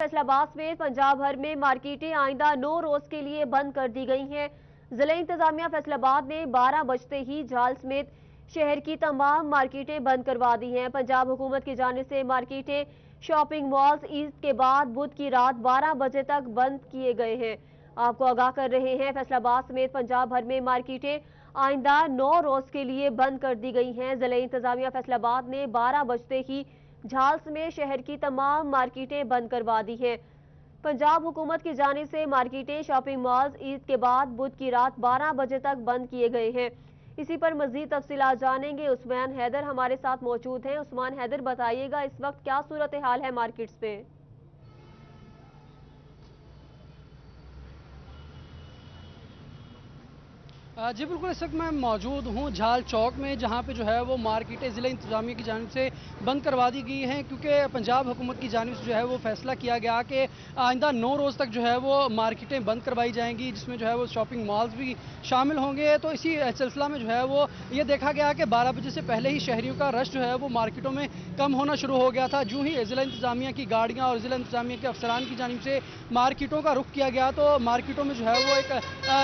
फैसला बाद में पंजाब भर में मार्केटें आइंदा 9 रोज के लिए बंद कर दी गई हैं। जिला इंतजामिया फैसलाबाद ने 12 बजते ही झाल समेत शहर की तमाम मार्केटें बंद करवा दी हैं। पंजाब हुकूमत की जानिब से मार्केटें, शॉपिंग मॉल्स ईद के बाद बुध की रात 12 बजे तक बंद किए गए हैं। आपको आगाह कर रहे हैं, फैसलाबाद समेत पंजाब भर में मार्केटें आइंदा 9 रोज के लिए बंद कर दी गई हैं। जिला इंतजामिया फैसलाबाद ने 12 बजते ही झाल समेत शहर की तमाम मार्केटें बंद करवा दी हैं। पंजाब हुकूमत की जानिब से मार्केटें, शॉपिंग मॉल्स ईद के बाद बुध की रात 12 बजे तक बंद किए गए हैं। इसी पर मजीद तफसीलात जानेंगे। उस्मान हैदर हमारे साथ मौजूद हैं। उस्मान हैदर, बताइएगा इस वक्त क्या सूरत हाल है मार्केट्स में? जी बिल्कुल, इस वक्त मैं मौजूद हूँ झाल चौक में, जहाँ पे जो है वो मार्केटें ज़िला इंतजामिया की जानिब से बंद करवा दी गई हैं, क्योंकि पंजाब हुकूमत की जानिब से जो है वो फैसला किया गया कि आइंदा 9 रोज़ तक जो है वो मार्केटें बंद करवाई जाएंगी, जिसमें जो है वो शॉपिंग मॉल्स भी शामिल होंगे। तो इसी सिलसिला में जो है वो ये देखा गया कि 12 बजे से पहले ही शहरियों का रश जो है वो मार्केटों में कम होना शुरू हो गया था। यूँ ही ज़िला इंतजामिया की गाड़ियाँ और ज़िला इंतजामिया के अफसरान की जानिब से मार्केटों का रुख किया गया, तो मार्केटों में जो है वो एक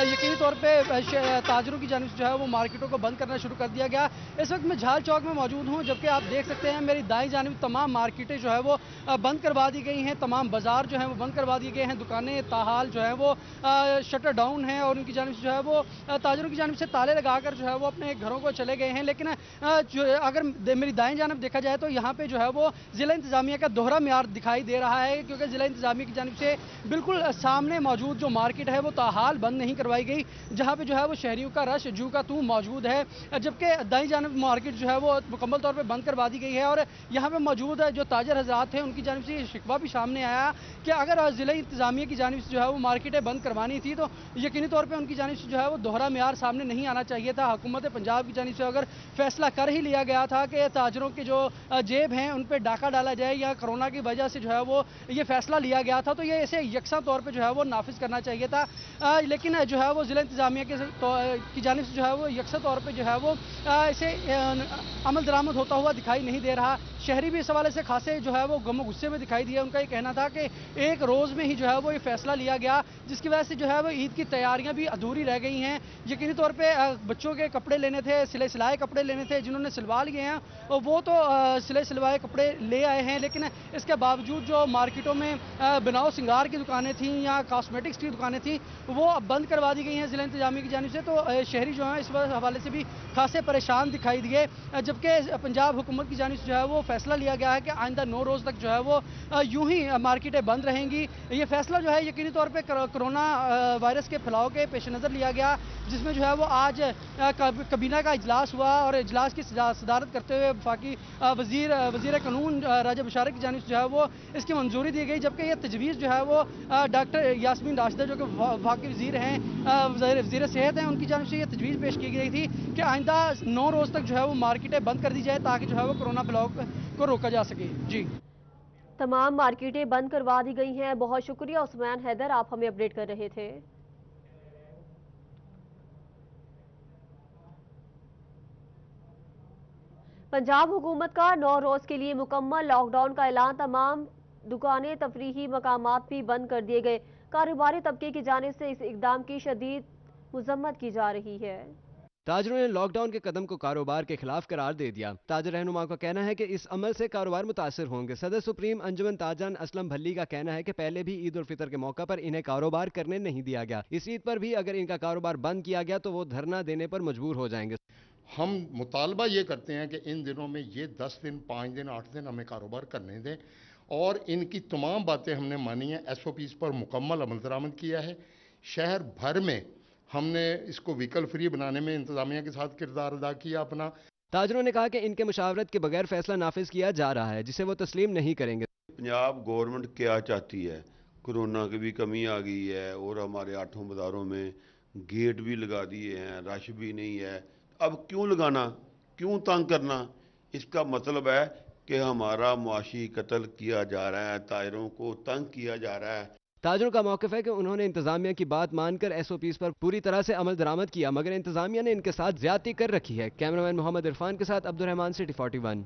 यकीनी तौर पर ताजरों की जानिब से जो है वो मार्केटों को बंद करना शुरू कर दिया गया। इस वक्त मैं झाल चौक में मौजूद हूँ, जबकि आप देख सकते हैं मेरी दाईं जानिब तमाम मार्केटें जो है वो बंद करवा दी गई हैं। तमाम बाजार जो है वो बंद करवा दिए गए हैं। दुकानें ताहाल जो है वो शटर डाउन हैं और उनकी जानिब से जो है वो ताजरों की जानिब से ताले लगाकर जो है वो अपने घरों को चले गए हैं। लेकिन जो अगर मेरी दाईं जानिब देखा जाए तो यहाँ पे जो है वो ज़िला इंतजामिया का दोहरा म्यार दिखाई दे रहा है, क्योंकि ज़िला इंतजामिया की जानिब से बिल्कुल सामने मौजूद जो मार्केट है वो ताहाल बंद नहीं करवाई गई, जहाँ पे जो है वो शहरियों का रश जू का तू मौजूद है। जबकि दाईं जानिब मार्केट जो है वो मुकम्मल तौर पे बंद करवा दी गई है और यहाँ पे मौजूद जो ताजर हजरात थे उनकी जानिब से शिकवा भी सामने आया कि अगर ज़िला इंतजामिया की जानिब से जो है वो मार्केटें बंद करवानी थी तो यकीनी तौर पर उनकी जानिब से जो है वो दोहरा म्यार सामने नहीं आना चाहिए था। हुकूमत पंजाब की जानिब से अगर फैसला कर ही लिया गया था कि ताजरों के जो जेब हैं उन पर डाका डाला जाए या कोरोना की वजह से जो है वो ये फैसला लिया गया था, तो ये इसे यकसा तौर पर जो है वो नाफिज करना चाहिए था। लेकिन जो है वो ज़िला इंतजामिया की जानिब से जो है वो यकसा तौर पे जो है वो इसे अमल दरामद होता हुआ दिखाई नहीं दे रहा। शहरी भी इस हवाले से खासे जो है वो गम गुस्से में दिखाई दिए। उनका ये कहना था कि एक रोज़ में ही जो है वो ये फैसला लिया गया, जिसकी वजह से जो है वो ईद की तैयारियां भी अधूरी रह गई हैं। यकीनी तौर पे बच्चों के कपड़े लेने थे, सिलाए कपड़े लेने थे, जिन्होंने सिलवा लिए हैं और वो तो सिलवाए कपड़े ले आए हैं, लेकिन इसके बावजूद जो मार्केटों में बनाओ सिंगार की दुकानें थीं या कॉस्मेटिक्स की दुकानें थीं वो अब बंद करवा दी गई हैं ज़िला इंतजामिया की जानिब से। तो शहरी जो हैं इस हवाले से भी खासे परेशान दिखाई दिए, जबकि पंजाब हुकूमत की जानिब से जो है वो फैसला लिया गया है कि आइंदा 9 रोज़ तक जो है वो यूं ही मार्केटें बंद रहेंगी। ये फैसला जो है यकीनी तौर पे कोरोना वायरस के फैलाव के पेश नज़र लिया गया, जिसमें जो है वो आज कबीना का इजलास हुआ और इजलास की सदारत करते हुए वफाकी वज़ीर कानून राजा बशारत की जानिब से जो है वो इसकी मंजूरी दी गई। जबकि ये तजवीज़ जो है वो डॉक्टर यास्मीन राशिदा जो कि वफाकी वज़ीर हैं, वज़ीर सेहत हैं, उनकी जानिब से ये तजवीज़ पेश की गई थी कि आइंदा 9 रोज़ तक जो है वो मार्केटें बंद कर दी जाए ताकि जो है वो कोरोना फैलाव को रोका जा सके। जी, तमाम मार्केटें बंद करवा दी गई हैं। बहुत शुक्रिया उस्मान हैदर, आप हमें अपडेट कर रहे थे। पंजाब हुकूमत का 9 रोज के लिए मुकम्मल लॉकडाउन का ऐलान। तमाम दुकानें, तफरीही मकामात भी बंद कर दिए गए। कारोबारी तबके की जानिब से इस इकदाम की शदीद मजम्मत की जा रही है। ताजरों ने लॉकडाउन के कदम को कारोबार के खिलाफ करार दे दिया। ताजर रहनुमा का कहना है कि इस अमल से कारोबार मुतासर होंगे। सदर सुप्रीम अंजुमन ताजरान असलम भल्ली का कहना है कि पहले भी ईद उल फितर के मौका पर इन्हें कारोबार करने नहीं दिया गया। इस ईद पर भी अगर इनका कारोबार बंद किया गया तो वो धरना देने पर मजबूर हो जाएंगे। हम मुतालबा ये करते हैं कि इन दिनों में ये 10 दिन, 5 दिन, 8 दिन हमें कारोबार करने दें और इनकी तमाम बातें हमने मानी हैं। SOPs पर मुकम्मल अमल दरामद किया है। शहर भर में हमने इसको व्हीकल फ्री बनाने में इंतजामिया के साथ किरदार अदा किया अपना। ताजरों ने कहा कि इनके मुशावरत के बगैर फैसला नाफिज किया जा रहा है, जिसे वो तस्लीम नहीं करेंगे। पंजाब गवर्नमेंट क्या चाहती है? कोरोना की भी कमी आ गई है और हमारे 8 बाजारों में गेट भी लगा दिए हैं, रश भी नहीं है। अब क्यों लगाना, क्यों तंग करना? इसका मतलब है कि हमारा मुआशी कत्ल किया जा रहा है, ताजरों को तंग किया जा रहा है। ताजरों का मौक़िफ़ है कि उन्होंने इंतजामिया की बात मानकर SOPs पर पूरी तरह से अमल दरामद किया, मगर इंतजामिया ने इनके साथ ज्यादती कर रखी है। कैमरामैन मोहम्मद इरफान के साथ Abdul Rahman, city 41।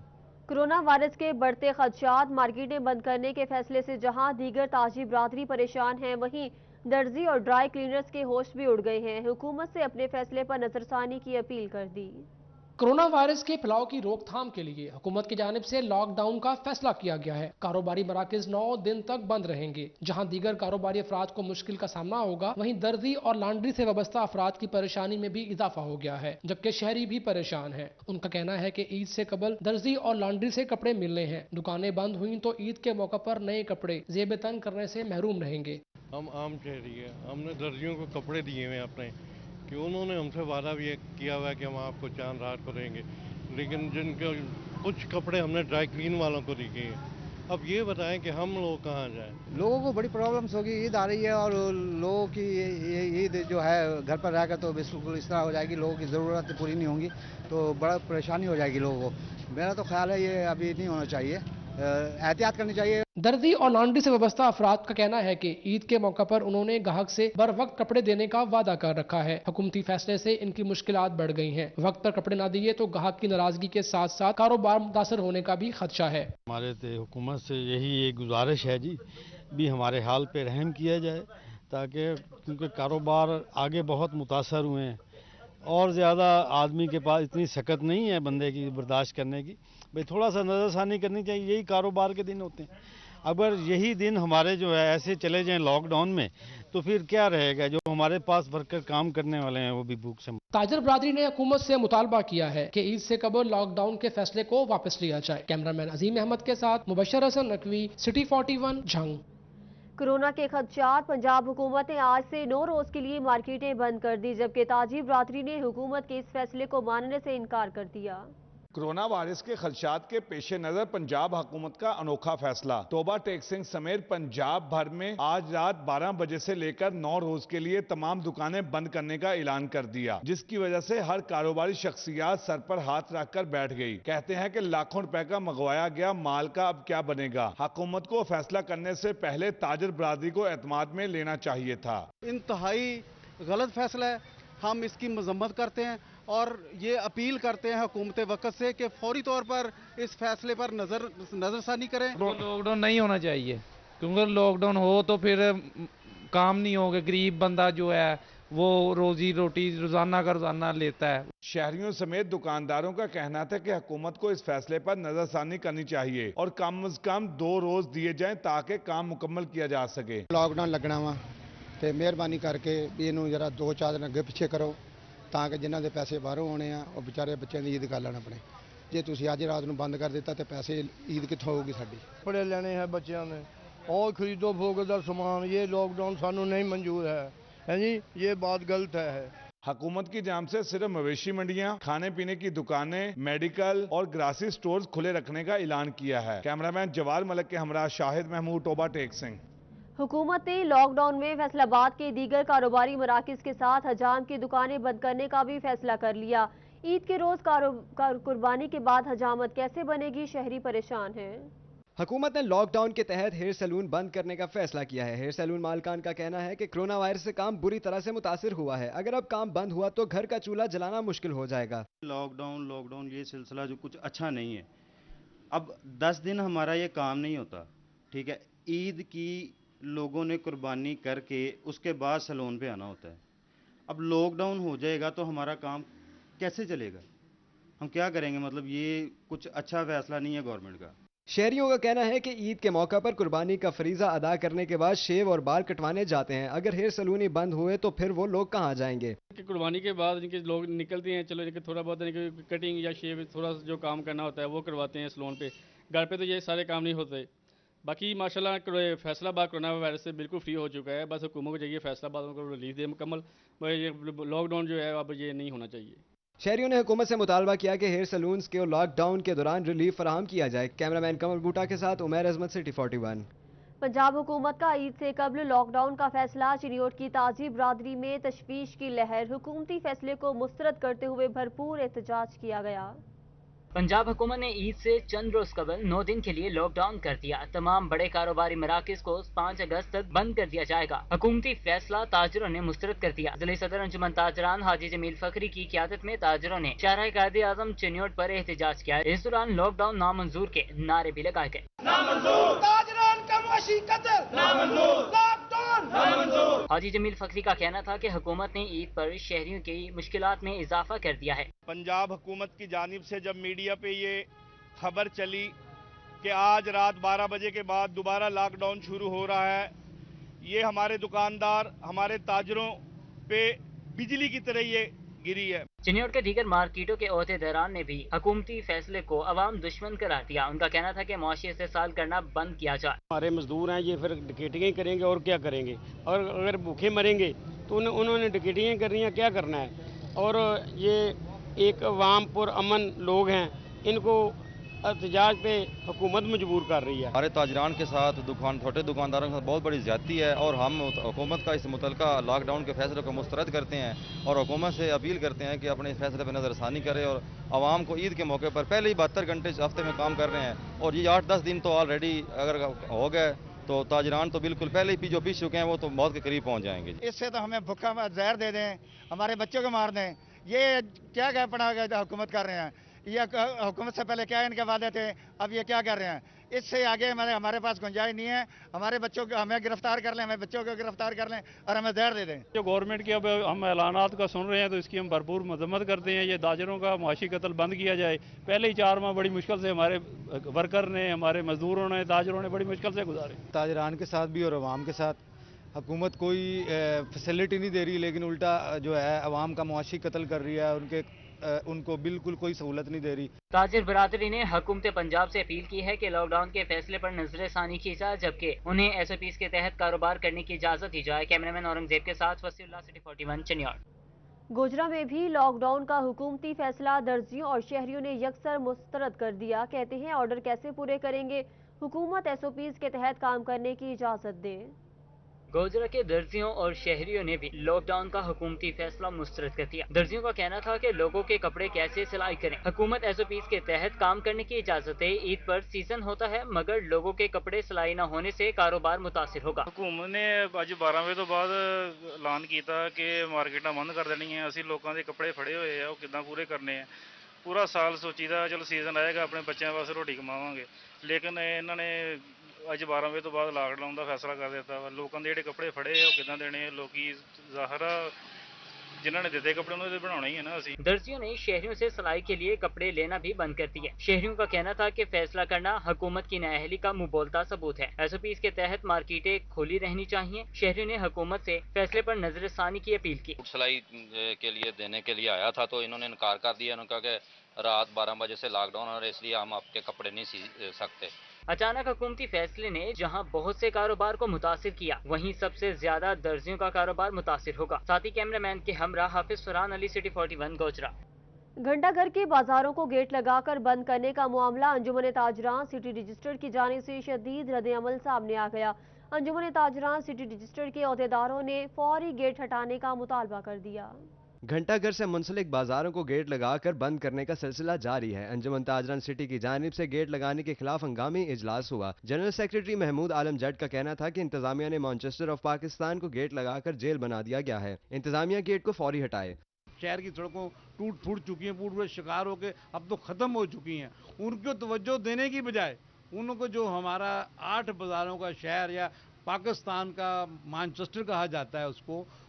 Corona virus के बढ़ते खदशात, मार्केटें बंद करने के फैसले से जहां दीगर ताजी बरादरी परेशान है, वहीं दर्जी और ड्राई क्लीनर्स के होश भी उड़ गए हैं। हुकूमत से अपने फैसले पर नजरसानी की अपील कर दी। कोरोना वायरस के फैलाव की रोकथाम के लिए हुकूमत की जानिब से लॉकडाउन का फैसला किया गया है। कारोबारी मराकज 9 दिन तक बंद रहेंगे। जहां दीगर कारोबारी अफराद को मुश्किल का सामना होगा, वहीं दर्जी और लॉन्ड्री से वाबस्ता अफराद की परेशानी में भी इजाफा हो गया है, जबकि शहरी भी परेशान है। उनका कहना है कि ईद से कबल दर्जी और लॉन्ड्री से कपड़े मिलने हैं। दुकानें बंद हुई तो ईद के मौके पर नए कपड़े जेब तन करने से महरूम रहेंगे। हम आम शहरी है, हमने दर्जियों को कपड़े दिए हुए हैं अपने, कि उन्होंने हमसे वादा भी किया हुआ है कि हम आपको चांद रात को देंगे, लेकिन जिनके कुछ कपड़े हमने ड्राई क्लीन वालों को दिए हैं। अब ये बताएं कि हम लोग कहाँ जाएं। लोगों को बड़ी प्रॉब्लम्स होगी, ईद आ रही है और लोगों की ईद जो है घर पर रहकर तो बिल्कुल इस तरह हो जाएगी, लोगों की ज़रूरत पूरी नहीं होंगी तो बड़ा परेशानी हो जाएगी लोगों को। मेरा तो ख्याल है ये अभी नहीं होना चाहिए, एहतियात करनी चाहिए। दर्जी और लॉन्ड्री से वाबस्ता अफराद का कहना है कि ईद के मौके पर उन्होंने ग्राहक से बर वक्त कपड़े देने का वादा कर रखा है। हुकूमती फैसले से इनकी मुश्किलात बढ़ गई हैं। वक्त पर कपड़े ना दिए तो ग्राहक की नाराजगी के साथ साथ कारोबार मुतासर होने का भी खदशा है। हमारे हुकूमत से यही एक गुजारिश है जी, भी हमारे हाल पे रहम किया जाए, ताकि क्योंकि कारोबार आगे बहुत मुतासर हुए हैं और ज़्यादा आदमी के पास इतनी सकत नहीं है बंदे की बर्दाश्त करने की। भाई थोड़ा सा नज़रसानी करनी चाहिए, यही कारोबार के दिन होते हैं। अगर यही दिन हमारे जो है ऐसे चले जाएं लॉकडाउन में तो फिर क्या रहेगा, जो हमारे पास वर्कर काम करने वाले हैं वो भी भूख से। ताजर बरादरी ने हुकूमत से मुतालबा किया है कि ईद से कबल लॉकडाउन के फैसले को वापस लिया जाए। कैमरामैन अजीम अहमद के साथ मुबशर हसन नकवी, सिटी 41 झंग। कोरोना के खदशात, पंजाब हुकूमत ने आज से 9 रोज के लिए मार्केटें बंद कर दी, जबकि ताजी बरादरी ने हुकूमत के इस फैसले को मानने से इनकार कर दिया। कोरोना वायरस के खदशात के पेश नजर पंजाब हुकूमत का अनोखा फैसला। तोबा टैक्सिंग समेत पंजाब भर में आज रात 12 बजे से लेकर 9 रोज के लिए तमाम दुकानें बंद करने का ऐलान कर दिया, जिसकी वजह से हर कारोबारी शख्सियत सर पर हाथ रखकर बैठ गई। कहते हैं कि लाखों रुपए का मंगवाया गया माल का अब क्या बनेगा। हुकूमत को फैसला करने से पहले ताजर बरादरी को एतमाद में लेना चाहिए था। इंतहाई गलत फैसला है, हम इसकी मजम्मत करते हैं और ये अपील करते हैं हुकूमत वक्त से कि फौरी तौर पर इस फैसले पर नजरसानी करें। लॉकडाउन नहीं होना चाहिए, क्योंकि लॉकडाउन हो तो फिर काम नहीं होगा। गरीब बंदा जो है वो रोजी रोटी रोजाना का रोजाना लेता है। शहरियों समेत दुकानदारों का कहना था कि हुकूमत को इस फैसले पर नजरसानी करनी चाहिए और कम से कम 2 रोज दिए जाएं ताकि काम मुकम्मल किया जा सके। लॉकडाउन लगना वा तो मेहरबानी करके इनू जरा 2-4 दिन अगे पिछे करो ਤਾਂ ਕਿ ਜਿਨ੍ਹਾਂ ਦੇ ਪੈਸੇ ਬਾਹਰੋਂ ਆਉਣੇ ਆ ਉਹ ਵਿਚਾਰੇ ਬੱਚਿਆਂ ਦੀ ਈਦ ਕਰ ਲੈਣ ਆਪਣੇ। ਜੇ ਤੁਸੀਂ ਅੱਜ ਰਾਤ ਨੂੰ ਬੰਦ ਕਰ ਦਿੱਤਾ ਤੇ ਪੈਸੇ ਈਦ ਕਿੱਥੋਂ ਹੋਊਗੀ ਸਾਡੀ। ਕੱਪੜੇ ਲੈਣੇ ਹੈ ਬੱਚਿਆਂ ਨੇ और खरीदो फरोख्त का सामान, ये लॉकडाउन सानू नहीं मंजूर है जी, ये बात गलत है। हुकूमत की जानिब से सिर्फ मवेशी मंडियां, खाने पीने की दुकानें, मेडिकल और ग्रासी स्टोर्स खुले रखने का ऐलान किया है। कैमरामैन जवार मलिक के हमरा शाहिद महमूद, टोबा टेक सिंह। हुकूमत ने लॉकडाउन में फैसलाबाद के दीगर कारोबारी मराकज के साथ हजाम की दुकानें बंद करने का भी फैसला कर लिया। ईद के रोज कुर्बानी के बाद हजामत कैसे बनेगी, शहरी परेशान हैं। हुकूमत ने लॉकडाउन के तहत हेयर सैलून बंद करने का फैसला किया है। हेयर सैलून मालकान का कहना है कि कोरोना वायरस से काम बुरी तरह से मुतासिर हुआ है। अगर अब काम बंद हुआ तो घर का चूल्हा जलाना मुश्किल हो जाएगा। लॉकडाउन ये सिलसिला जो कुछ अच्छा नहीं है। अब 10 दिन हमारा ये काम नहीं होता, ठीक है। ईद की लोगों ने कुर्बानी करके उसके बाद सैलून पे आना होता है। अब लॉकडाउन हो जाएगा तो हमारा काम कैसे चलेगा, हम क्या करेंगे। मतलब ये कुछ अच्छा फैसला नहीं है गवर्नमेंट का। शहरियों का कहना है कि ईद के मौका पर कुर्बानी का फरीजा अदा करने के बाद शेव और बाल कटवाने जाते हैं। अगर हेयर सैलून ही बंद हुए तो फिर वो लोग कहाँ जाएंगे। कुर्बानी के बाद इनके लोग निकलते हैं, चलो इनके थोड़ा बहुत इनके कटिंग या शेव थोड़ा जो काम करना होता है वो करवाते हैं सैलून पे। घर पे तो ये सारे काम नहीं होते। बाकी माशाल्लाह फैसलाबाद कोरोना वायरस से बिल्कुल फ्री हो चुका है। बस हुकूमत को चाहिए फैसलाबाद को रिलीफ दे मुकम्मल। लॉकडाउन जो है अब ये नहीं होना चाहिए। शहरियों ने हुकूमत से मुतालबा किया कि हेयर सैलून्स के लॉकडाउन के दौरान रिलीफ फराहम किया जाए। कैमरामैन कमल बूटा के साथ उमैर अजमत, सिटी 41। पंजाब हुकूमत का ईद से कबल लॉकडाउन का फैसला, चिनियोट की ताजी बरादरी में तशवीश की लहर। हुकूमती फैसले को मुस्तरद करते हुए भरपूर एहतजाज किया गया। पंजाब हुकूमत ने ईद से चंद रोज कबल 9 दिन के लिए लॉकडाउन कर दिया। तमाम बड़े कारोबारी मराकज को 5 अगस्त तक बंद कर दिया जाएगा। हुकूमती फैसला ताजरों ने मुस्तरद कर दिया। जिले सदर अंजुमन ताजरान हाजी जमील फखरी की क़यादत में ताजरों ने शाहराह कायदे आज़म चिन्योट पर एहतजाज किया। इस दौरान लॉकडाउन नामंजूर के नारे भी लगाए गए। हाजी जमील फखरी का कहना था कि हुकूमत ने ईद पर शहरियों की मुश्किलात में इजाफा कर दिया है। पंजाब हुकूमत की जानिब से जब मीडिया पे ये खबर चली कि आज रात 12 बजे के बाद दोबारा लॉकडाउन शुरू हो रहा है, ये हमारे दुकानदार, हमारे ताजरों पे बिजली की तरह ये गिरी है। चिन्योट के दीगर मार्केटों के अहदेदारान ने भी हुकूमती फैसले को अवाम दुश्मन करार दिया। उनका कहना था कि मुआशी इस्तेहसाल करना बंद किया जाए। हमारे मजदूर हैं, ये फिर डकैतियाँ करेंगे और क्या करेंगे, और अगर भूखे मरेंगे तो उन्होंने डकैतियाँ करनी है, क्या करना है। और ये एक अवाम पर अमन लोग हैं, इनको एहतजाज पे हुकूमत मजबूर कर रही है। हमारे ताजरान के साथ छोटे दुकानदारों के साथ बहुत बड़ी ज्यादती है और हम हुकूमत का इस मुतलका लॉकडाउन के फैसले को मुस्तरद करते हैं और हुकूमत से अपील करते हैं कि अपने इस फैसले पर नज़रसानी करे और आवाम को ईद के मौके पर पहले ही 72 घंटे हफ्ते में काम कर रहे हैं और ये 8-10 दिन तो ऑलरेडी अगर हो गए तो ताजरान तो बिल्कुल पहले ही जो पीस चुके हैं वो तो मौत के करीब पहुँच जाएंगे। इससे तो हमें भूखा जहर दे दें, हमारे बच्चों को मार दें, ये क्या क्या पड़ा हुकूमत कर रहे हैं। ये हुकूमत से पहले क्या इनके वादे थे, अब ये क्या कर रहे हैं। इससे आगे हमारे पास गुंजाइश नहीं है। हमारे बच्चों को हमें गिरफ्तार कर लें, हमें बच्चों को गिरफ्तार कर लें और हमें जहर दे दें। जो गवर्नमेंट की अब हम ऐलानात का सुन रहे हैं तो इसकी हम भरपूर मजम्मत करते हैं। ये ताजरों का मुआशी कत्ल बंद किया जाए। पहले ही 4 माह बड़ी मुश्किल से हमारे वर्कर ने, हमारे मजदूरों ने, ताजरों ने बड़ी मुश्किल से गुजारे। ताजरान के साथ भी और अवाम के साथ हुकूमत कोई फैसिलिटी नहीं दे रही, लेकिन उल्टा जो है अवाम का मुआशी कत्ल कर रही है, उनको बिल्कुल कोई सहूलत नहीं दे रही। ताजिर बरादरी ने हुकूमत पंजाब से अपील की है कि लॉकडाउन के फैसले पर नजरसानी की जाए, जबकि उन्हें SOPs के तहत कारोबार करने की इजाजत दी जाए। कैमरामैन औरंगजेब के साथ वसीउल्लाह, सिटी 41 चिन्योट। गोजरा में भी लॉकडाउन का हुकूमती फैसला दर्जियों और शहरियों ने यकसर मुस्तरद कर दिया। कहते हैं ऑर्डर कैसे पूरे करेंगे, हुकूमत SOPs के तहत काम करने की इजाजत दे। गोजरा के दर्जियों और शहरियों ने भी लॉकडाउन का हुकूमती फैसला मुस्तरद कर दिया। दर्जियों का कहना था कि लोगों के कपड़े कैसे सिलाई करें, हुकूमत SOPs के तहत काम करने की इजाजत है। ईद पर सीजन होता है मगर लोगों के कपड़े सिलाई न होने से कारोबार मुतासिर होगा। हुकूमत ने अज 12 ਵਜੇ ਤੋਂ ਬਾਅਦ ਐਲਾਨ ਕੀਤਾ ਕਿ ਮਾਰਕੀਟਾਂ ਬੰਦ ਕਰ ਦੇਣੀਆਂ। ਅਸੀਂ ਲੋਕਾਂ ਦੇ ਕੱਪੜੇ ਫੜੇ ਹੋਏ ਆ, ਉਹ ਕਿੱਦਾਂ ਪੂਰੇ ਕਰਨੇ ਆ। ਪੂਰਾ ਸਾਲ ਸੋਚੀਦਾ ਚਲੋ ਸੀਜ਼ਨ ਆਏਗਾ ਆਪਣੇ ਬੱਚਿਆਂ ਵਾਸਤੇ ਰੋਟੀ ਕਮਾਵਾਂਗੇ, ਲੇਕਿਨ ਇਹਨਾਂ ਨੇ ਅੱਜ 12 ਵਜੇ ਤੋਂ ਬਾਅਦ ਲਾਕਡਾਊਨ ਦਾ ਫੈਸਲਾ ਕਰ ਦਿੱਤਾ ਵਾ। ਲੋਕਾਂ ਦੇ ਜਿਹੜੇ ਕੱਪੜੇ ਫੜੇ ਆ ਉਹ ਕਿੱਦਾਂ ਦੇਣੇ ਆ। ਲੋਕੀ ਜ਼ਾਹਰ जिन्होंने ने देते कपड़े उन्होंने बनाना ही है ना। असी दर्जियों ने शहरियों से सिलाई के लिए कपड़े लेना भी बंद कर दिया। शहरियों का कहना था कि फैसला करना हुकूमत की नाअहली का मुंह बोलता सबूत है। SOPs के तहत मार्केटें खुली रहनी चाहिए। शहरियों ने हुकूमत से फैसले पर नजरसानी की अपील की। सिलाई के लिए देने के लिए आया था तो इन्होंने इनकार कर दिया। उन्होंने कहा कि रात 12 बजे से लॉकडाउन और इसलिए हम आपके कपड़े नहीं सी सकते। अचानक हुकूमती फैसले ने जहां बहुत से कारोबार को मुतासिर किया, वहीं सबसे ज्यादा दर्जियों का कारोबार मुतासिर होगा। साथ ही कैमरामैन के हमरा हाफिज फरहान अली, सिटी 41 गोजरा। घंटाघर के बाजारों को गेट लगाकर बंद करने का मामला अंजुमन ताजरान सिटी रजिस्टर की जानिब से शदीद रद्द-ए-अमल सामने आ गया। अंजुमन ताजरान सिटी रजिस्टर के अहदेदारों ने फौरी गेट हटाने का मुतालबा कर दिया। घंटाघर से मुंसलिक बाजारों को गेट लगाकर बंद करने का सिलसिला जारी है। अंजुमन ताजरान सिटी की जानिब से गेट लगाने के खिलाफ हंगामी इजलास हुआ। जनरल सेक्रेटरी महमूद आलम जट का कहना था कि इंतजामिया ने मैनचेस्टर ऑफ पाकिस्तान को गेट लगाकर जेल बना दिया गया है। इंतजामिया गेट को फौरी हटाए। शहर की सड़कों टूट फूट चुकी हैं, पूरे शिकार होकर अब तो ख़त्म हो चुकी हैं। उनको तवज्जो देने की बजाय उनको जो हमारा 8 बाज़ारों का शहर या पाकिस्तान का मैनचेस्टर कहा जाता है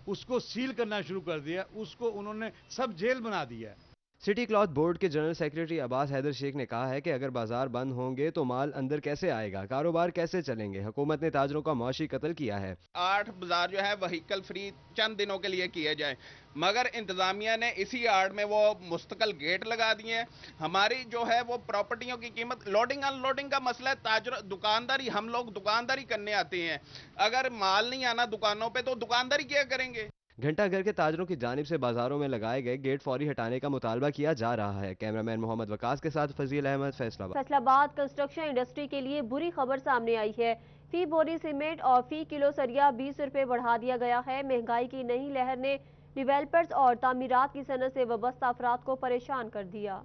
उसको सील करना शुरू कर दिया। उसको उन्होंने सब जेल बना दिया है। सिटी क्लॉथ बोर्ड के जनरल सेक्रेटरी अब्बास हैदर शेख ने कहा है कि अगर बाजार बंद होंगे तो माल अंदर कैसे आएगा, कारोबार कैसे चलेंगे। हुकूमत ने ताजरों का मुआशी कत्ल किया है। 8 बाजार जो है व्हीकल फ्री चंद दिनों के लिए किए जाए, मगर इंतजामिया ने इसी आड़ में वो मुस्तकिल गेट लगा दिए हैं। हमारी जो है वो प्रॉपर्टियों की कीमत, लोडिंग अनलोडिंग का मसला है। ताजर दुकानदारी, हम लोग दुकानदारी करने आते हैं, अगर माल नहीं आना दुकानों पे तो दुकानदारी क्या करेंगे। घंटाघर के ताजरों की जानिब से बाजारों में लगाए गए गेट फौरी हटाने का मुतालबा किया जा रहा है। कैमरामैन मोहम्मद वकास के साथ फजील अहमद, फैसलाबाद। कंस्ट्रक्शन इंडस्ट्री के लिए बुरी खबर सामने आई है। फी बोरी सीमेंट और फी किलो सरिया 20 रुपए बढ़ा दिया गया है। महंगाई की नई लहर ने डिवेलपर्स और तामीरात की सनत से वाबस्ता अफराद को परेशान कर दिया।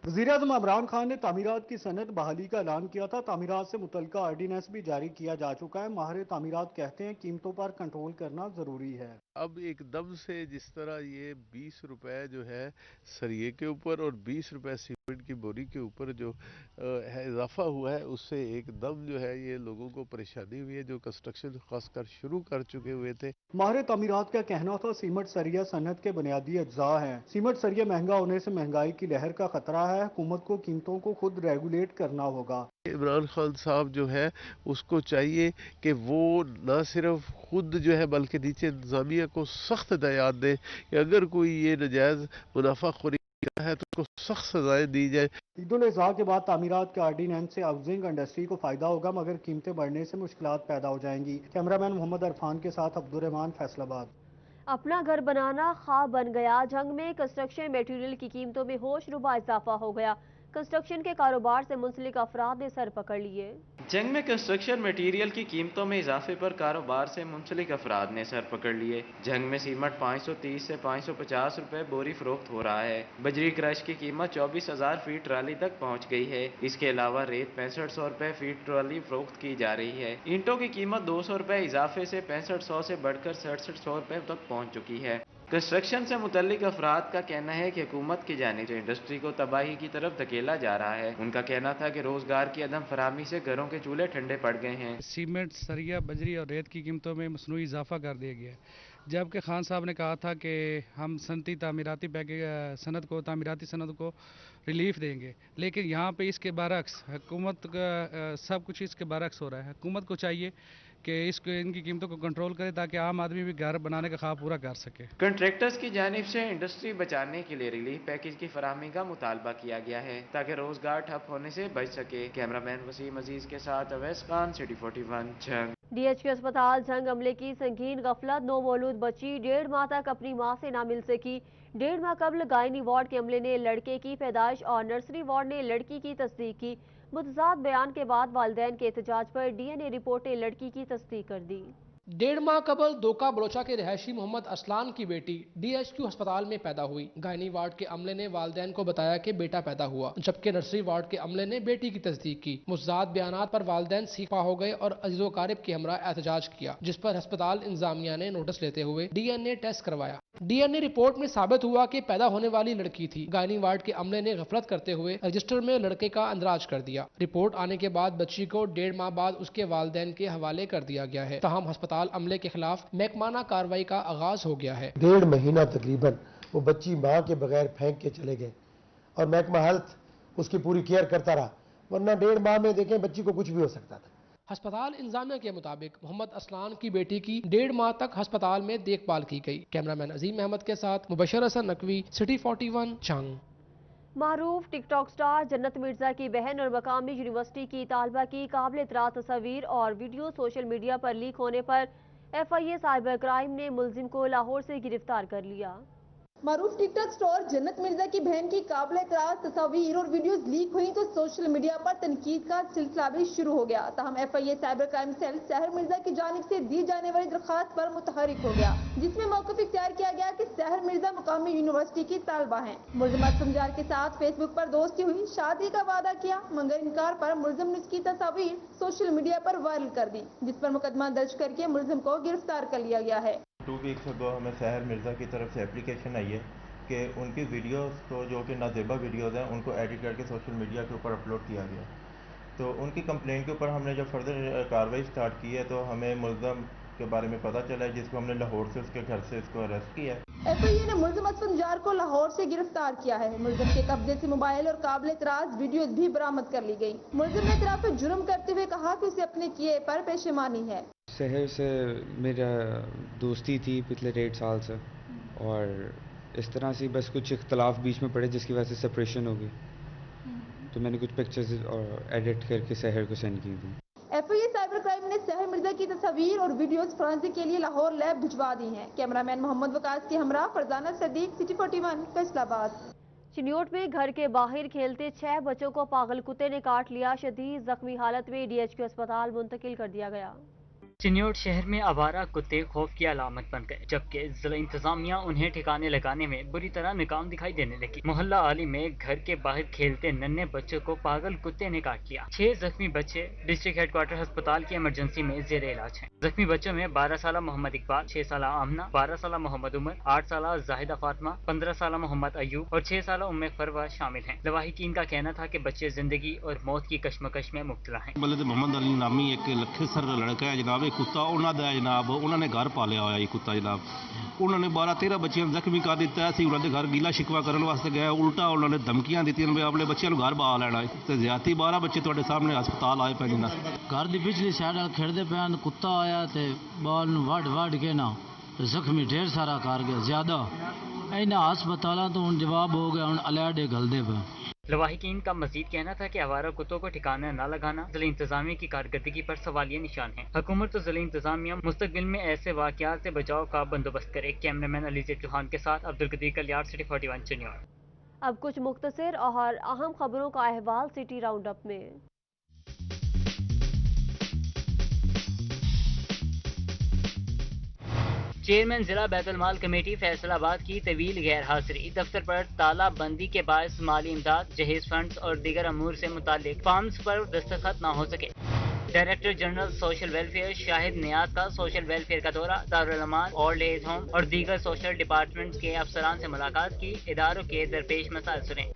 वज़ीर-ए-आज़म इमरान खान ने तामीरात की सनत बहाली का ऐलान किया था। तामीरात से मुतल्लिका ऑर्डिनेंस भी जारी किया जा चुका है। माहिर तामीरात कहते हैं कीमतों पर कंट्रोल करना ज़रूरी है। अब एकदम से जिस तरह ये 20 रुपए जो है सरिये के ऊपर और 20 रुपए सीमेंट की बोरी के ऊपर जो है इजाफा हुआ है, उससे एकदम जो है ये लोगों को परेशानी हुई है जो कंस्ट्रक्शन खासकर शुरू कर चुके हुए थे। माहिर तामीरात का कहना था सीमेंट सरिया सनत के बुनियादी अज्जा हैं। सीमेंट सरिया महंगा होने से महंगाई की लहर का खतरा है। हुकूमत को कीमतों को खुद रेगुलेट करना होगा। इमरान खान साहब जो है उसको चाहिए कि वो न सिर्फ खुद जो है बल्कि नीचे इंतजामिया को सख्त हिदायत दे कि अगर कोई ये नाजायज मुनाफाखोरी है तो उसको सख्त सजाएं दी जाए। ईद उल अज़हा के बाद तामीरात के ऑर्डिनेंस से हाउसिंग इंडस्ट्री को फायदा होगा, मगर कीमतें बढ़ने से मुश्किलात पैदा हो जाएंगी। कैमरामैन मोहम्मद अरफान के साथ अब्दुर्रहमान, फैसलाबाद। अपना घर बनाना ख्वाब बन गया। जंग में कंस्ट्रक्शन मटेरियल की कीमतों में होशरुबा इजाफा हो गया। कंस्ट्रक्शन के कारोबार से मुंसलिक अफराद ने सर पकड़ लिए। जंग में कंस्ट्रक्शन मटेरियल की कीमतों में इजाफे पर कारोबार से मुंसलिक अफराद ने सर पकड़ लिए। जंग में सीमेंट 530 से 550 रुपए बोरी फरोख्त हो रहा है। बजरी क्रश की कीमत 24,000 फीट ट्राली तक पहुंच गई है। इसके अलावा रेत 6500 रुपए फीट ट्राली फरोख्त की जा रही है। ईंटों की कीमत 200 रुपए इजाफे से 6500 से बढ़कर 6700 रुपए तक पहुँच चुकी है। कंस्ट्रक्शन से मुतल्लिक अफराद का कहना है कि हुकूमत की जानिब से इंडस्ट्री को तबाही की तरफ धकेला जा रहा है। उनका कहना था कि रोजगार की अदम फराहमी से घरों के चूल्हे ठंडे पड़ गए हैं। सीमेंट, सरिया, बजरी और रेत की कीमतों में मसनूई इजाफा कर दिया गया है, जबकि खान साहब ने कहा था कि हम तामीराती सनत को रिलीफ देंगे, लेकिन यहाँ पे इसके बरक्स हुकूमत का सब कुछ इसके बरक्स हो रहा है। हुकूमत को चाहिए कि इनकी कीमतों को कंट्रोल करे ताकि आम आदमी भी घर बनाने का ख्वाब पूरा कर सके। कंट्रैक्टर्स की जानिब से इंडस्ट्री बचाने के लिए रिलीफ पैकेज की फराहमी का मुतालबा किया गया है ताकि रोजगार ठप होने से बच सके। कैमरामैन वसीम अजीज के साथ अवैस खान, सिटी 41, जंग। DHQ अस्पताल जंग हमले की संगीन गफलत। नौ मौलूद बच्ची 1.5 माह तक अपनी मां से ना मिल सकी। 1.5 माह कबल गायनी वार्ड के अमले ने लड़के की पैदाइश और नर्सरी वार्ड ने लड़की की तस्दीक की। मुतज़ाद बयान के बाद वालिदैन के एहतजाज पर DNA रिपोर्ट ने लड़की की तस्दीक कर दी। 1.5 माह कबल दोका बलोचा के रहायशी मोहम्मद असलान की बेटी DHQ अस्पताल में पैदा हुई। गायनी वार्ड के अमले ने वालिदैन को बताया कि बेटा पैदा हुआ, जबकि नर्सरी वार्ड के अमले ने बेटी की तस्दीक की। मुतज़ाद बयानात पर वालिदैन सीखा हो गए और अजीज़ो कारिब के हमरा एहतजाज किया, जिस पर अस्पताल इंतजामिया ने नोटिस लेते हुए DNA टेस्ट करवाया। DNA रिपोर्ट में साबित हुआ कि पैदा होने वाली लड़की थी। गायनी वार्ड के अमले ने गफलत करते हुए रजिस्टर में लड़के का अंदराज कर दिया। रिपोर्ट आने के बाद बच्ची को 1.5 माह बाद उसके वालिदैन के हवाले कर दिया गया है। तहम अस्पताल अमले के खिलाफ महकमाना कार्रवाई का आगाज हो गया है। 1.5 महीना तकरीबन वो बच्ची माँ के बगैर फेंक के चले गए और महकमा हेल्थ उसकी पूरी केयर करता रहा, वरना 1.5 माह में देखें बच्ची को कुछ भी हो सकता था। अस्पताल इंतजामिया के मुताबिक मोहम्मद असलान की बेटी की 1.5 माह तक अस्पताल में देखभाल की गई। कैमरामैन अजीम अहमद के साथ मुबशर हसन नकवी, सिटी 41, जंग। मारूफ टिकटॉक स्टार जन्नत मिर्जा की बहन और मकामी यूनिवर्सिटी की तालबा की काबिल इतराज़ तस्वीर और वीडियो सोशल मीडिया पर लीक होने पर FIA साइबर क्राइम ने मुलजिम को लाहौर से गिरफ्तार कर लिया। मारूफ टिकटॉक स्टार जन्नत मिर्जा की बहन की काबिल एतराज़ तस्वीर और वीडियोस लीक हुई तो सोशल मीडिया पर तनकीद का सिलसिला भी शुरू हो गया। ताहम FIA साइबर क्राइम सेल सहर मिर्जा की जानिब से दी जाने वाली दरखास्त पर मुतहरिक हो गया, जिसमें मौक़िफ़ इख्तियार किया गया कि सहर मिर्जा मुकामी यूनिवर्सिटी की तालबा है। मुलजिम असलम के साथ फेसबुक पर दोस्ती हुई, शादी का वादा किया, मगर इनकार पर मुलजिम ने इसकी तस्वीर सोशल मीडिया पर वायरल कर दी, जिस पर मुकदमा दर्ज करके मुलजिम को गिरफ्तार कर लिया गया है। 2 वीक्स अगो हमें सहर मिर्ज़ा की तरफ से एप्लीकेशन आई है कि उनकी वीडियोस को जो कि नाजेबा वीडियोस हैं उनको एडिट करके सोशल मीडिया के ऊपर अपलोड किया गया। तो उनकी कंप्लेंट के ऊपर हमने जब फर्दर कार्रवाई स्टार्ट की है तो हमें मुलज़म के बारे में पता चला है, जिसको हमने लाहौर से उसके घर से इसको अरेस्ट किया है। FIA ने मुलजिम असफंजार को लाहौर से गिरफ्तार किया है। मुलजिम के कब्जे से मोबाइल और काबिल इतराज़ वीडियोस भी बरामद कर ली गई। मुलजिम ने इतराफ़ जुर्म करते हुए कहा कि उसे अपने किए पर पेशेमानी है। शहर से मेरा दोस्ती थी पिछले 1.5 साल से और इस तरह से बस कुछ इख्तलाफ बीच में पड़े जिसकी वजह से सेपरेशन हो गई, तो मैंने कुछ पिक्चर्स और एडिट करके शहर को सेंड की थी। FIA साइबर क्राइम ने सहर मिर्जा की तस्वीर और वीडियोस फॉरेंसिक के लिए लाहौर लैब भिजवा दी हैं। कैमरामैन मोहम्मद वकास के हमरा फरजाना सदीक, सिटी 41, फैसलाबाद। चिन्योट में घर के बाहर खेलते 6 बच्चों को पागल कुत्ते ने काट लिया। शदीद जख्मी हालत में DHQ अस्पताल मुंतकिल कर दिया गया। चिन्योट शहर में आवारा कुत्ते खौफ की अलामत बन गए, जबकि जिला इंतजामिया उन्हें ठिकाने लगाने में बुरी तरह नाकाम दिखाई देने लगी। मोहल्ला आली में घर के बाहर खेलते नन्हे बच्चों को पागल कुत्ते ने काट लिया। 6 जख्मी बच्चे डिस्ट्रिक्ट हेडक्वार्टर अस्पताल की इमरजेंसी में जेर इलाज हैं। जख्मी बच्चों में 12 साल मोहम्मद इकबाल, 6 साल आमना, 12 साल मोहम्मद उमर, 8 साल जाहिदा फातिमा, 15 साल मोहम्मद अयूब और 6 साल उम्मे फरवा शामिल हैं। लवाहिकीन का कहना था कि बच्चे जिंदगी और मौत की कश्मकश में मुब्तला हैं। मोहम्मद अली नामी एक लखेसर लड़का है जनाब, एक कुत्ता उन्होंने जनाब उन्होंने घर पालिया हुआ कुत्ता जनाब, उन्होंने 12-13 बच्चों जख्मी कर दिता है। उन्होंने घर गीला शिकवा करने वास्ते गए, उल्टा उन्होंने धमकियां दी भी अपने बच्चों को घर बहा लेना है। ज्यादा 12 बच्चे तुहाडे सामने अस्पताल आए पे ना। घर की पिछली साइड खेलते पे कुत्ता आया तो बाल वड़ के ना जख्मी ढेर सारा कर गया ज्यादा। इन्हें हस्पताल तो हूँ जवाब हो गया, हूँ अलर्ट गलदे पे। लवाहिकीन का मजीद कहना था कि आवारा कुत्तों को ठिकाना न लगाना जिला इंतजामिया की कारकर्दगी पर सवालिया निशान है। हुकूमत तो जिला इंतजामिया मुस्तकबिल में ऐसे वाकयात से बचाव का बंदोबस्त करे। कैमरामैन अलीज़ेब चौहान के साथ अब्दुल कदीर कलियार, सिटी 41 चिन्योट। अब कुछ मुख्तसर और अहम खबरों का अहवाल सिटी राउंड अप में। चेयरमैन जिला बैतुल-माल कमेटी फैसलाबाद की तवील गैर हाजिरी, दफ्तर पर ताला बंदी के बाद माली इमदाद, जहेज फंड्स और दीगर अमूर से मुतालिक फॉर्म्स पर दस्तखत न हो सके। Director general social welfare Shahid Niaz का सोशल वेलफेयर का दौरा, Darul Aman, old age home और दीगर सोशल डिपार्टमेंट्स के अफसरान से मुलाकात की, इदारों के दरपेश मसाइल सुने।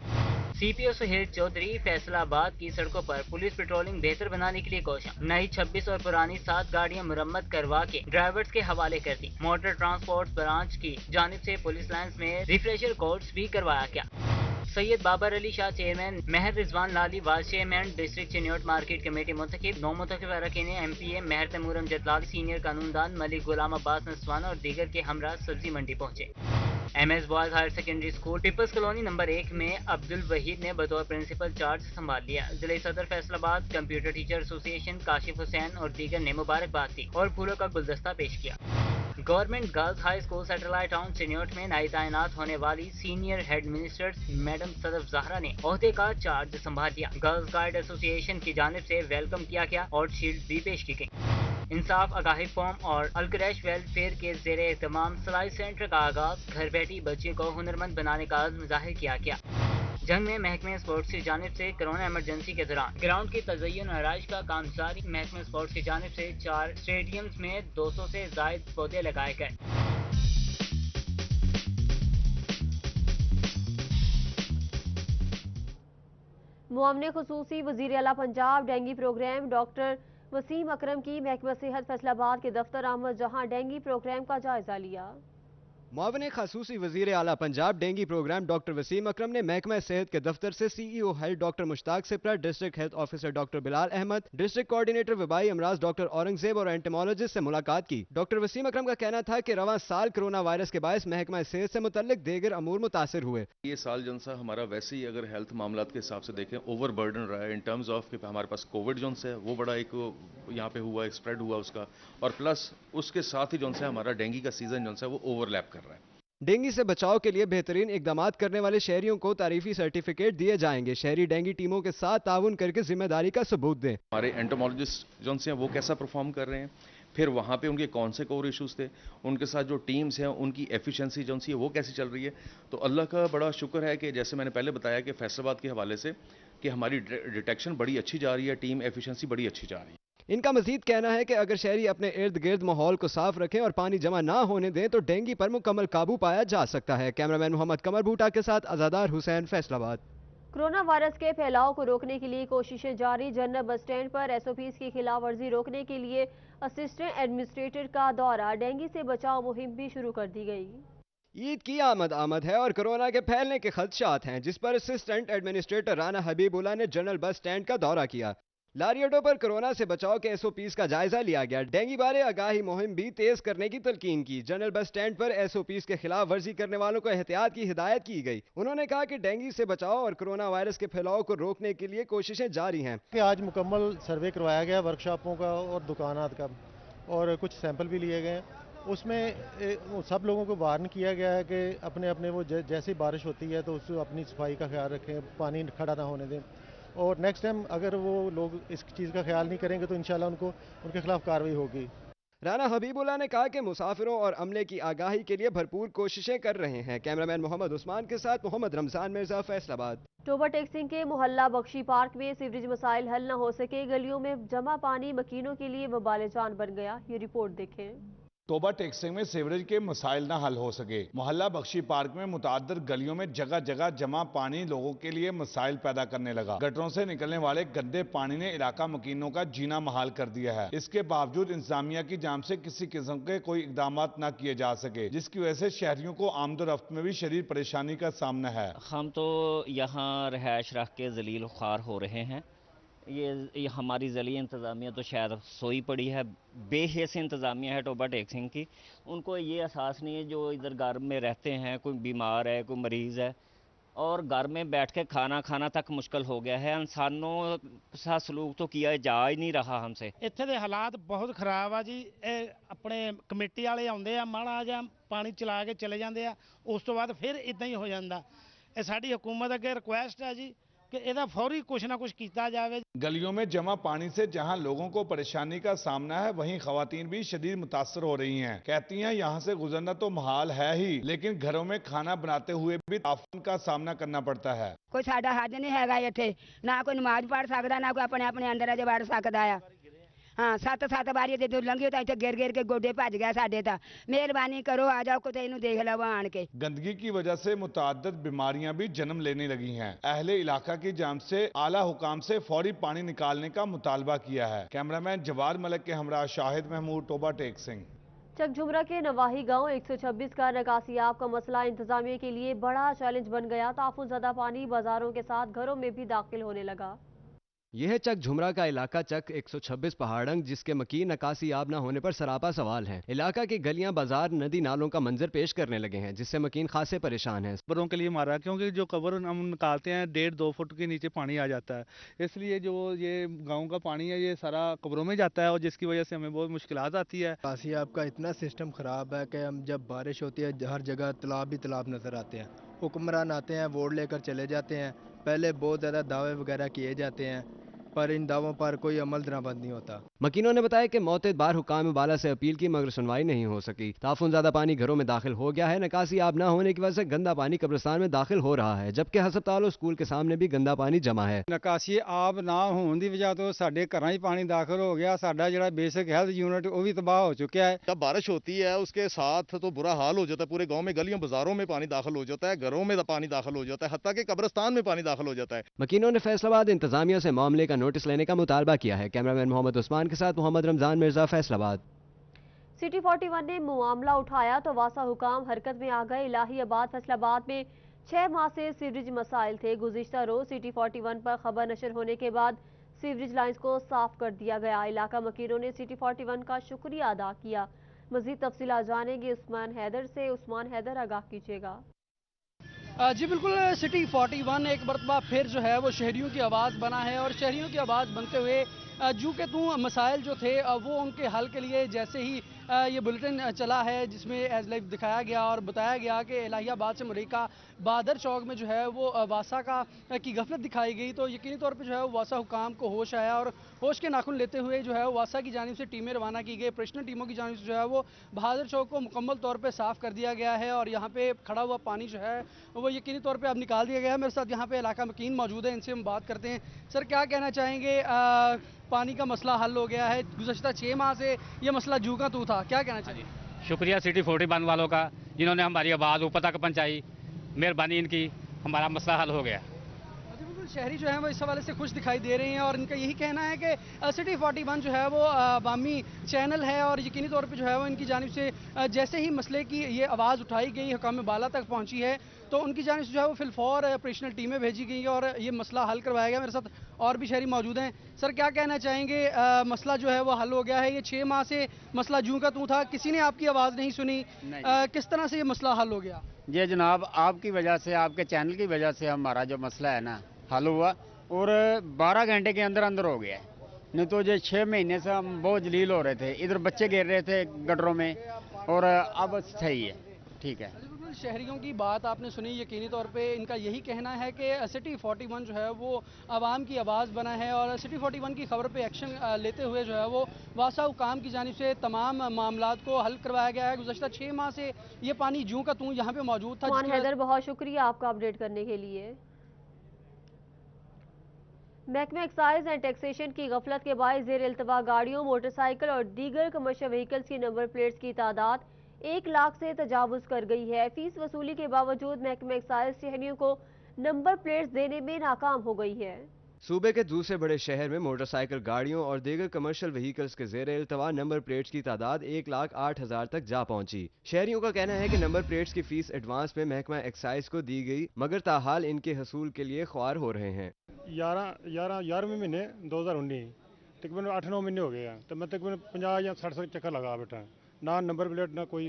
CPO सुहेल चौधरी फैसलाबाद की सड़कों पर पुलिस पेट्रोलिंग बेहतर बनाने के लिए कोशिश, नई 26 और पुरानी 7 गाड़ियां मुरम्मत करवा के ड्राइवर्स के हवाले कर दी। मोटर ट्रांसपोर्ट ब्रांच की जानिब से पुलिस लाइन्स में रिफ्रेशर कोर्स भी करवाया गया। Syed Babar Ali Shah chairman, Mehar Rizwan Lali vice chairman, district Chiniot market committee मुंतखब, 9 मुंतखब अरकान MPA महर तैमूर जतलाल, सीनियर कानूनदान मलिक गुलाम अब्बास नसवान और दीगर के हमरा सब्जी मंडी पहुंचे। MS boys higher secondary school Peoples Colony number 1 में अब्दुल वहीद ने बतौर प्रिंसिपल चार्ज संभाल लिया। जिले सदर Faisalabad computer teacher association Kashif Hussain और दीगर ने मुबारकबाद दी और फूलों का गुलदस्ता पेश किया। Government girls high school satellite town Chiniot में नई तैनात होने वाली senior head ministers madam Sadaf Zahra ने ओहदे का चार्ज संभाल लिया। गर्ल्स गाइड एसोसिएशन की जानिब से वेलकम किया गया और शील्ड भी पेश की गई। इंसाफ आगाही फॉर्म और अलक्रैश वेलफेयर के जेर एहतमाम सिलाई सेंटर का आगाज, घर बैठी बच्चियों को हुनरमंद बनाने का अज़्म जाहिर किया गया। जंग में महकमे स्पोर्ट्स की जानिब से कोरोना इमरजेंसी के दौरान ग्राउंड की तज़य्युन और आराइश का काम जारी। महकमे स्पोर्ट्स की जानिब से 4 स्टेडियम्स में 200 से जायद पौधे लगाए गए। मुआवने खुसूसी वज़ीर आला Punjab dengue programme doctor Waseem Akram की महकमा सेहत फैसलाबाद के दफ्तर आमद, जहां डेंगी प्रोग्राम का जायजा लिया। मुआवने खासूसी वज़ीर आला Punjab dengue programme doctor Waseem Akram ने महकमा सेहत के दफ्तर से CEO health doctor Mushtaq Sipra, district health officer doctor Bilal Ahmad, district coordinator वबाई अमराज डॉक्टर औरंगजेब और एंटेमोलॉजिस्ट से मुलाकात की। डॉक्टर वसीम अकरम का कहना था कि रवां साल कोरोना वायरस के बायस महकमा सेहत से मुतल्लिक दीगर अमूर मुतासिर हुए। ये साल जो सा हमारा वैसे ही अगर हेल्थ मामला के हिसाब से देखें ओवर बर्डन रहा है इन टर्म्स ऑफ कि हमारे पास कोविड जो है वो बड़ा एक यहाँ पे हुआ, एक स्प्रेड हुआ उसका, और प्लस उसके साथ ही जो है हमारा डेंगी का सीजन जो है वो ओवरलैप कर रहा है। डेंगी से बचाव के लिए बेहतरीन इकदामात करने वाले शहरियों को तारीफी सर्टिफिकेट दिए जाएंगे। शहरी डेंगी टीमों के साथ ताउन करके जिम्मेदारी का सबूत दें। हमारे एंटोमोलॉजिस्ट जो हैं वो कैसा परफॉर्म कर रहे हैं, फिर वहाँ पे उनके कौन से कोर इश्यूज थे, उनके साथ जो टीम्स हैं उनकी एफिशिएंसी जो है वो कैसी चल रही है। तो अल्लाह का बड़ा शुक्र है कि जैसे मैंने पहले बताया कि फैसलाबाद के हवाले से कि हमारी डिटेक्शन बड़ी अच्छी जा रही है, टीम एफिशिएंसी बड़ी अच्छी जा रही है। इनका मजीद कहना है कि अगर शहरी अपने इर्द गिर्द माहौल को साफ रखें और पानी जमा ना होने दें तो डेंगी पर मुकम्मल काबू पाया जा सकता है। कैमरामैन मोहम्मद कमर भूटा के साथ अजादार हुसैन, फैसलाबाद। कोरोना वायरस के फैलाव को रोकने के लिए कोशिशें जारी। जनरल बस स्टैंड पर SOPs की खिलाफ वर्जी रोकने के लिए असिस्टेंट एडमिनिस्ट्रेटर का दौरा, डेंगी से बचाव मुहिम भी शुरू कर दी गई। ईद की आमद है और कोरोना के फैलने के खदशात हैं, जिस पर असिस्टेंट एडमिनिस्ट्रेटर राना हबीबुल्ला ने जनरल बस स्टैंड का दौरा किया। लारी अड्डों पर कोरोना से बचाव के SOPs का जायजा लिया गया। डेंगी बारे आगाही मुहिम भी तेज करने की तलकीन की। जनरल बस स्टैंड पर SOPs के खिलाफ वर्जी करने वालों को एहतियात की हिदायत की गई। उन्होंने कहा कि डेंगी से बचाव और कोरोना वायरस के फैलाव को रोकने के लिए कोशिशें जारी हैं। आज मुकम्मल सर्वे करवाया गया वर्कशॉपों का और दुकानात का, और कुछ सैंपल भी लिए गए। उसमें सब लोगों को वार्न किया गया है कि अपने अपने वो जैसी बारिश होती है तो उसको अपनी सफाई का ख्याल रखें, पानी खड़ा ना होने दें, और नेक्स्ट टाइम अगर वो लोग इस चीज़ का ख्याल नहीं करेंगे तो इंशाल्लाह उनके खिलाफ कार्रवाई होगी। राना हबीबुल्लाह ने कहा कि मुसाफिरों और अमले की आगाही के लिए भरपूर कोशिशें कर रहे हैं। कैमरामैन मोहम्मद उस्मान के साथ मोहम्मद रमजान मिर्जा, फैसलाबाद। टोबा टेक्सिंग के मोहल्ला बख्शी पार्क में सीवरेज मसाइल हल न हो सके, गलियों में जमा पानी मकीनों के लिए वबाल जान बन गया। ये रिपोर्ट देखें। टोबा टेक्सिंग में सीवरेज के मसाइल न हल हो सके। मोहल्ला बख्शी पार्क में मुताद्दिद गलियों में जगह जगह जमा पानी लोगों के लिए मसाइल पैदा करने लगा। गटरों से निकलने वाले गंदे पानी ने इलाका मकीनों का जीना महाल कर दिया है। इसके बावजूद इंतजामिया की जानिब से किसी किस्म के कोई इकदाम न किए जा सके, जिसकी वजह से शहरियों को आमदोरफ्त में भी शदीद परेशानी का सामना है। हम तो यहाँ रहायश रख के जलील ख्वार हो रहे हैं। ये हमारी ज़ली इंतज़ामिया तो शायद सोई पड़ी है, बेहैस इंतज़ामिया है टोबा टेक्सिंग की। उनको ये एहसास नहीं है जो इधर घर में रहते हैं, कोई बीमार है, कोई मरीज़ है, और घर में बैठ के खाना खाना तक मुश्किल हो गया है। इंसानों सा सलूक तो किया जा ही नहीं रहा हमसे। ਇੱਥੇ ਦੇ ਹਾਲਾਤ ਬਹੁਤ ਖਰਾਬ ਆ ਜੀ। ਇਹ ਆਪਣੇ ਕਮੇਟੀ ਵਾਲੇ ਆਉਂਦੇ ਆ, ਮਾੜਾ ਜਿਹਾ ਪਾਣੀ ਚਲਾ ਕੇ ਚਲੇ ਜਾਂਦੇ ਆ, ਉਸ ਤੋਂ ਬਾਅਦ ਫਿਰ ਇਦਾਂ ਹੀ ਹੋ ਜਾਂਦਾ। ਇਹ ਸਾਡੀ ਹਕੂਮਤ ਅੱਗੇ ਰਿਕੁਐਸਟ ਹੈ ਜੀ कि इहदा फौरी कुछ ना कुछ किया जाए। गलियों में जमा पानी से जहां लोगों को परेशानी का सामना है, वहीं खवातीन भी शदीद मुतासर हो रही हैं। कहती हैं यहां से गुजरना तो महाल है ही, लेकिन घरों में खाना बनाते हुए भी ताफन का सामना करना पड़ता है। कोई साडा हद नहीं हैगा इत्थे, ना कोई नमाज पढ़ सकदा, ना कोई अपने अपने अंदर अजे वड़ सकदा आ। हाँ, 7 बारी जो लंघी तो इतने गिर गिर के गोडे भज गया साडे। तो मेहरबानी करो, आ जाओ कुछ इनू देख लवो आन के। गंदगी की वजह से मुतअद्दिद बीमारियां भी जन्म लेने लगी हैं। अहले इलाका की जानिब से आला हुकाम से फौरी पानी निकालने का मुतालबा किया है। कैमरामैन जवाद मलिक के हमरा शाहिद महमूद, टोबा टेक्सिंग। चकझुमरा के नवाही गांव 126 का निकासियाब का मसला इंतजामिया के लिए बड़ा चैलेंज बन गया। ताफुन ज़दा पानी बाजारों के साथ घरों में भी दाखिल होने लगा। यह है चक झुमरा का इलाका चक 126 पहाड़ंग, जिसके मकीन नकासी आब न होने पर सरापा सवाल है। इलाका की गलियां, बाजार, नदी नालों का मंजर पेश करने लगे हैं, जिससे मकीन खासे परेशान हैं। कब्रों के लिए मारा, क्योंकि जो कब्र हम निकालते हैं 1.5-2 फुट के नीचे पानी आ जाता है, इसलिए जो ये गाँव का पानी है ये सारा कब्रों में जाता है, और जिसकी वजह से हमें बहुत मुश्किलात आती है। नकासी आब का इतना सिस्टम ख़राब है कि हम जब बारिश होती है हर जगह तालाब ही तालाब नज़र आते हैं। हुक्मरान आते हैं, वोट लेकर चले जाते हैं। पहले बहुत ज़्यादा दावे वगैरह किए जाते हैं, पर इन दावों पर कोई अमल दरामद नहीं होता। मकीनों ने बताया कि मौतेद बार हुकाम बाला से अपील की, मगर सुनवाई नहीं हो सकी। ताफुन ज़्यादा पानी घरों में दाखिल हो गया है। नकासी आब न होने की वजह से गंदा पानी कब्रिस्तान में दाखिल हो रहा है, जबकि हस्पताल और स्कूल के सामने भी गंदा पानी जमा है। निकासी आब ना होने की वजह तो साढ़े घर ही पानी दाखिल हो गया। साडा जिहड़ा बेसिक हेल्थ यूनिट वो भी तबाह हो चुका है। जब बारिश होती है उसके साथ तो बुरा हाल हो जाता है। पूरे गाँव में गलियों बाजारों में पानी दाखिल हो जाता है, घरों में पानी दाखिल हो जाता है, हत्ता कि कब्रिस्तान में पानी दाखिल हो जाता है। मकीनों ने फैसलाबाद इंतजामिया से मामले का नोटिस लेने का मुतालबा किया है। कैमरामैन मोहम्मद उस्मान के साथ मोहम्मद रमजान मिर्जा, फैसलाबाद। सिटी 41 ने मामला उठाया तो वासा हुकाम हरकत में आ गए। इलाहीबाद फैसलाबाद में 6 माह से सीवरेज मसाइल थे। गुज़िश्ता रोज सिटी 41 पर खबर नशर होने के बाद सीवरेज लाइंस को साफ कर दिया गया। इलाका मकीनों ने सिटी 41 का शुक्रिया अदा किया। मजीद तफसीलात जानेंगे उस्मान हैदर से। उस्मान हैदर, आगाह कीजिएगा। जी बिल्कुल, सिटी 41 एक मरतबा फिर जो है वो शहरियों की आवाज़ बना है, और शहरियों की आवाज़ बनते हुए जो कि मसाइल जो थे वो उनके हल के लिए जैसे ही ये बुलेटिन चला है, जिसमें एज लाइव दिखाया गया और बताया गया कि इलाहीबाद से मुरीका बहादुर चौक में जो है वो वासा की गफलत दिखाई गई, तो यकीनी तौर पे जो है वो वासा हुकाम को होश आया, और होश के नाखून लेते हुए जो है वासा की जानिब से टीमें रवाना की गई। ऑपरेशनल टीमों की जानिब से जो है वो बहादुर चौक को मुकम्मल तौर पर साफ़ कर दिया गया है, और यहाँ पे खड़ा हुआ पानी जो है वो यकीनी तौर पर अब निकाल दिया गया है। मेरे साथ यहाँ पे इलाका मकीन मौजूद है, इनसे हम बात करते हैं। सर, क्या कहना चाहेंगे? पानी का मसला हल हो गया है, गुज़श्ता 6 माह से ये मसला जू का तू था, क्या कहना चाहिए? शुक्रिया सिटी 41 वालों का, जिन्होंने हमारी आवाज़ ऊपर तक पहुंचाई। मेहरबानी इनकी, हमारा मसला हल हो गया। शहरी जो है वो इस हवाले से खुश दिखाई दे रहे हैं, और इनका यही कहना है कि सिटी 41 जो है वो अवामी चैनल है, और यकीनी तौर पे जो है वो इनकी जानिब से जैसे ही मसले की ये आवाज़ उठाई गई, हुकाम बाला तक पहुंची है, तो उनकी जानिब से जो है वो फिलफौर ऑपरेशनल टीमें भेजी गई और ये मसला हल करवाया गया। मेरे साथ और भी शहरी मौजूद हैं। सर, क्या कहना चाहेंगे? मसला जो है वो हल हो गया है। ये 6 माह से मसला जूं का तू था, किसी ने आपकी आवाज़ नहीं सुनी, किस तरह से ये मसला हल हो गया? ये जनाब आपकी वजह से, आपके चैनल की वजह से हमारा जो मसला है ना हल हुआ, और 12 घंटे के अंदर अंदर हो गया है। नहीं तो ये 6 महीने से हम बहुत जलील हो रहे थे, इधर बच्चे गिर रहे थे गटरों में, और अब सही है, ठीक है। बिल्कुल शहरियों की बात आपने सुनी, यकीनी तौर पे इनका यही कहना है कि सिटी 41 जो है वो आवाम की आवाज़ बना है और सिटी 41 की खबर पे एक्शन लेते हुए जो है वो वासा हुकाम की जानिब से तमाम मामलात को हल करवाया गया है। गुज़श्ता 6 माह से ये पानी जूं का तूं यहाँ पे मौजूद था। हैदर, बहुत शुक्रिया आपका अपडेट करने के लिए। महकमा एक्साइज एंड टैक्सेशन की गफलत के बायस ज़ेर इल्तवा गाड़ियों, मोटरसाइकिल और दीगर कमर्शियल व्हीकल्स की नंबर प्लेट्स की तादाद 1 लाख से तजावुज़ कर गई है। फीस वसूली के बावजूद महकमा एक्साइज शहरियों को नंबर प्लेट्स देने में नाकाम हो गई है। सूबे के दूसरे बड़े शहर में मोटरसाइकिल गाड़ियों और दीगर कमर्शियल व्हीकल्स के ज़ेर इल्तवा नंबर प्लेट्स की तादाद 1,08,000 तक जा पहुंची। शहरियों का कहना है कि नंबर प्लेट्स की फीस एडवांस में महकमा एक्साइज को दी गई, मगर ताहाल इनके हसूल के लिए ख्वार हो रहे हैं। 11वें महीने 2019 तकरीबन 8-9 महीने हो गए हैं, तो मैं तकरीबन 50 या 60 चक्कर लगा बैठा, ना नंबर प्लेट ना कोई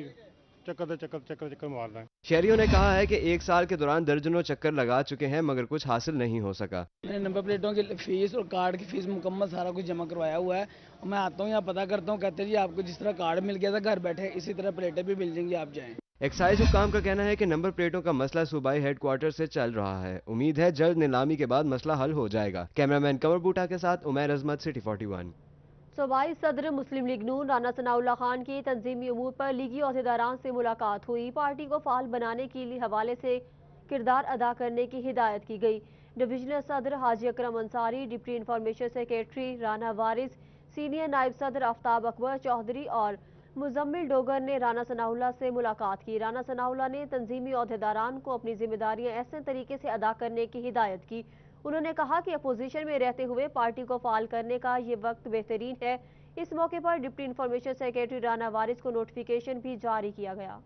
चक्कर मारना है। शहरियों ने कहा है कि 1 साल के दौरान दर्जनों चक्कर लगा चुके हैं मगर कुछ हासिल नहीं हो सका। मैंने नंबर प्लेटों की फीस और कार्ड की फीस मुकम्मल सारा कुछ जमा करवाया हुआ है और मैं आता हूँ यहाँ पता करता हूँ, कहते हैं जी आपको जिस तरह कार्ड मिल गया था घर बैठे इसी तरह प्लेटें भी मिल जाएंगी, आप जाएं। एक्साइज हुकाम का कहना है कि नंबर प्लेटों का मसला सूबाई हेडक्वार्टर से चल रहा है। उम्मीद है जल्द नीलामी के बाद मसला हल हो जाएगा। कैमरामैन कंवर बूटा के साथ उमैर अजमत, सिटी 41। सूबाई सदर मुस्लिम लीग नून राना सनाउल्लाह खान की तंजीमी उमूर पर लीगी अहदेदारान से मुलाकात हुई। पार्टी को फाल बनाने के लिए हवाले से किरदार अदा करने की हिदायत की गई। डिविजनल सदर Haji Akram Ansari, deputy information secretary Rana Waris, senior नायब सदर आफ्ताब अकबर चौधरी और मुजम्मिल डोगर ने राना सनाउल्लाह से मुलाकात की। राना सनाउल्लाह ने तंजीमी अहदेदारान को अपनी जिम्मेदारियां ऐसे तरीके से अदा करने की हिदायत की। उन्होंने कहा कि अपोजिशन में रहते हुए पार्टी को फाल करने का ये वक्त बेहतरीन है। इस मौके पर डिप्टी इंफॉर्मेशन सेक्रेटरी राना वारिस को नोटिफिकेशन भी जारी किया गया।